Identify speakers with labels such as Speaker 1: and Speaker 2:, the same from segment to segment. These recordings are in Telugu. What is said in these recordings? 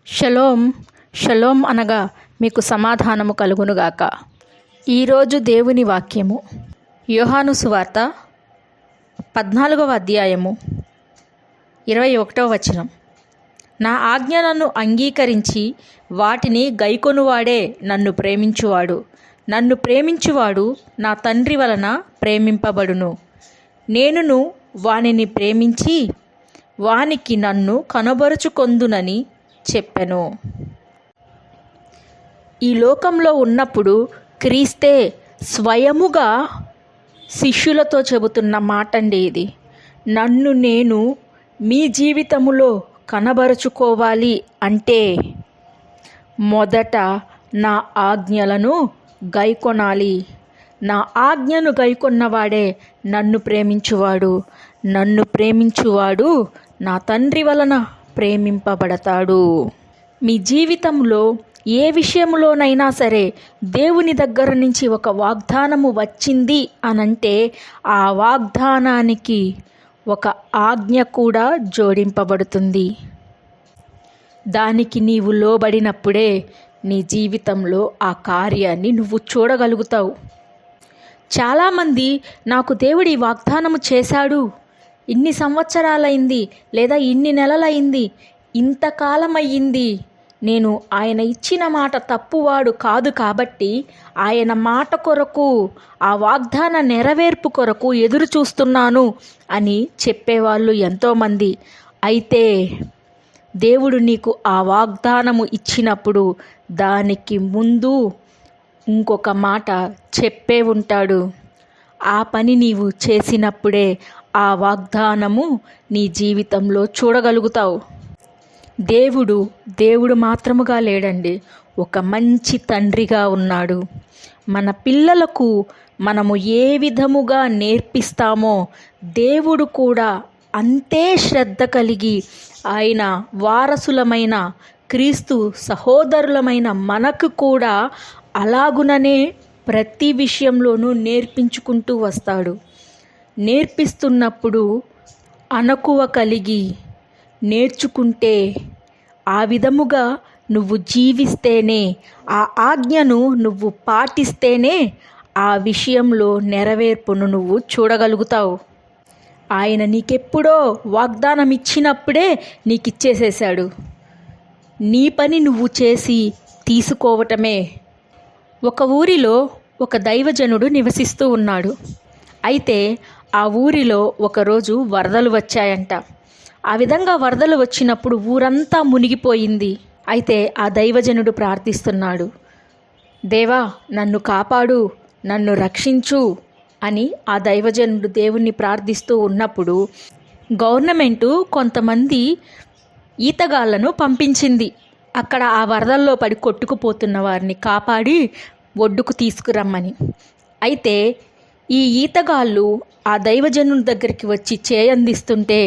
Speaker 1: షలోమ్ షలోమ్ అనగా మీకు సమాధానము కలుగునుగాక. ఈరోజు దేవుని వాక్యము యోహాను సువార్త 14వ అధ్యాయము 21వ వచనం. నా ఆజ్ఞలను అంగీకరించి వాటిని గైకొనువాడే నన్ను ప్రేమించువాడు. నన్ను ప్రేమించువాడు నా తండ్రి వలన ప్రేమింపబడును. నేనును వానిని ప్రేమించి వానికి నన్ను కనబరుచుకొందునని చెప్పెను. ఈ లోకంలో ఉన్నప్పుడు క్రీస్తే స్వయముగా శిష్యులతో చెబుతున్న మాట అండి ఇది. నన్ను నేను మీ జీవితములో కనబరుచుకోవాలి అంటే మొదట నా ఆజ్ఞలను గైకొనాలి. నా ఆజ్ఞను గైకొన్నవాడే నన్ను ప్రేమించువాడు. నన్ను ప్రేమించువాడు నా తండ్రి వలన ప్రేమింపబడతాడు. మీ జీవితంలో ఏ విషయంలోనైనా సరే దేవుని దగ్గర నుంచి ఒక వాగ్దానము వచ్చింది అనంటే ఆ వాగ్దానానికి ఒక ఆజ్ఞ కూడా జోడింపబడుతుంది. దానికి నీవు లోబడినప్పుడే నీ జీవితంలో ఆ కార్యాన్ని నువ్వు చూడగలుగుతావు. చాలామంది నాకు దేవుడి వాగ్దానము చేశాడు, ఇన్ని సంవత్సరాలైంది లేదా ఇన్ని నెలలైంది, ఇంతకాలం అయ్యింది, నేను ఆయన ఇచ్చిన మాట తప్పువాడు కాదు కాబట్టి ఆయన మాట కొరకు ఆ వాగ్దాన నెరవేర్పు కొరకు ఎదురు చూస్తున్నాను అని చెప్పేవాళ్ళు ఎంతోమంది. అయితే దేవుడు నీకు ఆ వాగ్దానము ఇచ్చినప్పుడు దానికి ముందు ఇంకొక మాట చెప్పే ఉంటాడు. ఆ పని నీవు చేసినప్పుడే ఆ వాగ్దానము నీ జీవితంలో చూడగలుగుతావు. దేవుడు మాత్రముగా లేడండి, ఒక మంచి తండ్రిగా ఉన్నాడు. మన పిల్లలకు మనము ఏ విధముగా నేర్పిస్తామో దేవుడు కూడా అంతే శ్రద్ధ కలిగి ఆయన వారసులమైన క్రీస్తు సహోదరులమైన మనకు కూడా అలాగుననే ప్రతి విషయంలోనూ నేర్పించుకుంటూ వస్తాడు. నేర్పిస్తున్నప్పుడు అణకువ కలిగి నేర్చుకుంటే ఆ విధముగా నువ్వు జీవిస్తేనే, ఆ ఆజ్ఞను నువ్వు పాటిస్తేనే ఆ విషయంలో నెరవేర్పును నువ్వు చూడగలుగుతావు. ఆయన నీకెప్పుడో వాగ్దానం ఇచ్చినప్పుడే నీకు ఇచ్చేసేసాడు. నీ పని నువ్వు చేసి తీసుకోవటమే. ఒక ఊరిలో ఒక దైవజనుడు నివసిస్తూ ఉన్నాడు. అయితే ఆ ఊరిలో ఒకరోజు వరదలు వచ్చాయంట. ఆ విధంగా వరదలు వచ్చినప్పుడు ఊరంతా మునిగిపోయింది. అయితే ఆ దైవజనుడు ప్రార్థిస్తున్నాడు, దేవా నన్ను కాపాడు, నన్ను రక్షించు అని ఆ దైవజనుడు దేవుణ్ణి ప్రార్థిస్తూ ఉన్నప్పుడు గవర్నమెంటు కొంతమంది ఈతగాళ్లను పంపించింది. అక్కడ ఆ వరదల్లో పడి కొట్టుకుపోతున్న వారిని కాపాడి ఒడ్డుకు తీసుకురమ్మని. అయితే ఈ ఈతగాళ్ళు ఆ దైవజనుని దగ్గరికి వచ్చి చేయందిస్తుంటే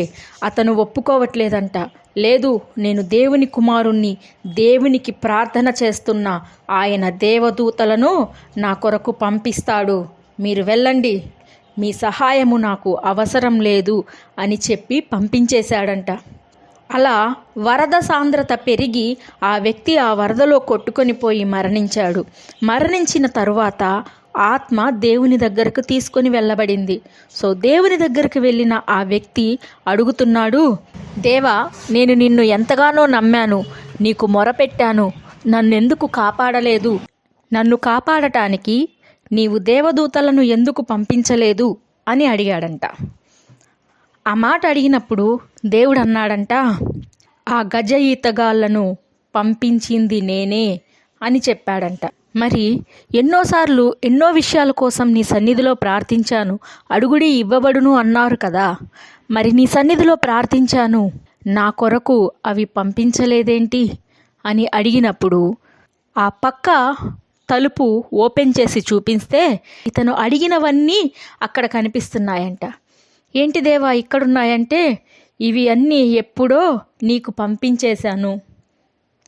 Speaker 1: అతను ఒప్పుకోవట్లేదంట. లేదు, నేను దేవుని కుమారుణ్ణి, దేవునికి ప్రార్థన చేస్తున్నా, ఆయన దేవదూతలను నా కొరకు పంపిస్తాడు, మీరు వెళ్ళండి, మీ సహాయము నాకు అవసరం లేదు అని చెప్పి పంపించేశాడంట. అలా వరద సాంద్రత పెరిగి ఆ వ్యక్తి ఆ వరదలో కొట్టుకొని పోయి మరణించాడు. మరణించిన తరువాత ఆత్మ దేవుని దగ్గరకు తీసుకొని వెళ్ళబడింది. సో దేవుని దగ్గరికి వెళ్ళిన ఆ వ్యక్తి అడుగుతున్నాడు, దేవా నేను నిన్ను ఎంతగానో నమ్మాను, నీకు మొరపెట్టాను, నన్నెందుకు కాపాడలేదు? నన్ను కాపాడటానికి నీవు దేవదూతలను ఎందుకు పంపించలేదు అని అడిగాడంట. ఆ మాట అడిగినప్పుడు దేవుడు అన్నాడంట, ఆ గజ ఈతగాళ్లను పంపించింది నేనే అని చెప్పాడంట. మరి ఎన్నోసార్లు ఎన్నో విషయాల కోసం నీ సన్నిధిలో ప్రార్థించాను, అడుగుడి ఇవ్వబడును అన్నారు కదా, మరి నీ సన్నిధిలో ప్రార్థించాను, నా కొరకు అవి పంపించలేదేంటి అని అడిగినప్పుడు ఆ పక్క తలుపు ఓపెన్ చేసి చూపిస్తే ఇతను అడిగినవన్నీ అక్కడ కనిపిస్తున్నాయంట. ఏంటి దేవా ఇక్కడున్నాయంటే, ఇవి అన్నీ ఎప్పుడో నీకు పంపించేశాను,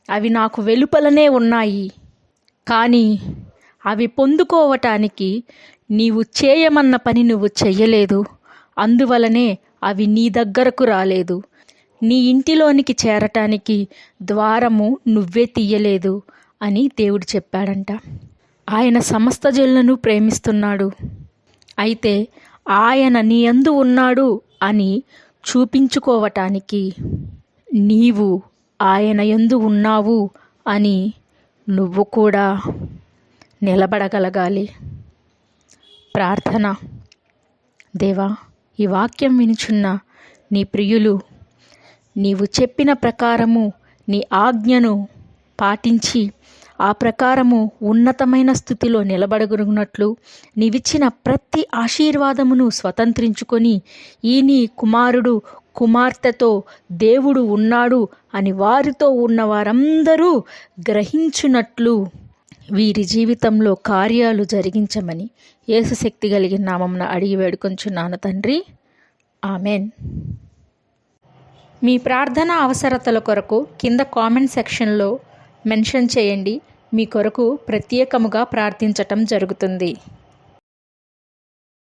Speaker 1: అవి నాకు వెలుపలనే ఉన్నాయి, కానీ అవి పొందుకోవటానికి నీవు చేయమన్న పని నువ్వు చెయ్యలేదు, అందువలనే అవి నీ దగ్గరకు రాలేదు. నీ ఇంటిలోనికి చేరటానికి ద్వారము నువ్వే తీయలేదు అని దేవుడు చెప్పాడంట. ఆయన సమస్త జనులను ప్రేమిస్తున్నాడు. అయితే ఆయన నీ యందు ఉన్నాడు అని చూపించుకోవటానికి నీవు ఆయన యందు ఉన్నావు అని నువ్వు కూడా నిలబడగలగాలి. ప్రార్థన. దేవా, ఈ వాక్యం వినుచున్న నీ ప్రియులు నీవు చెప్పిన ప్రకారము నీ ఆజ్ఞను పాటించి ఆ ప్రకారము ఉన్నతమైన స్థితిలో నిలబడగలిగినట్లు నీవిచ్చిన ప్రతి ఆశీర్వాదమును స్వతంత్రించుకొని ఈ నీ కుమారుడు కుమార్తెతో దేవుడు ఉన్నాడు అని వారితో ఉన్న వారందరూ గ్రహించున్నట్లు వీరి జీవితంలో కార్యాలు జరిగించమని యేసు శక్తి కలిగిన నామమున అడిగి వేడుకొంచున్నాను తండ్రి. ఆమెన్. మీ ప్రార్థన అవసరతల కొరకు కింద కామెంట్ సెక్షన్లో మెన్షన్ చేయండి. మీ కొరకు ప్రత్యేకముగా ప్రార్థించటం జరుగుతుంది.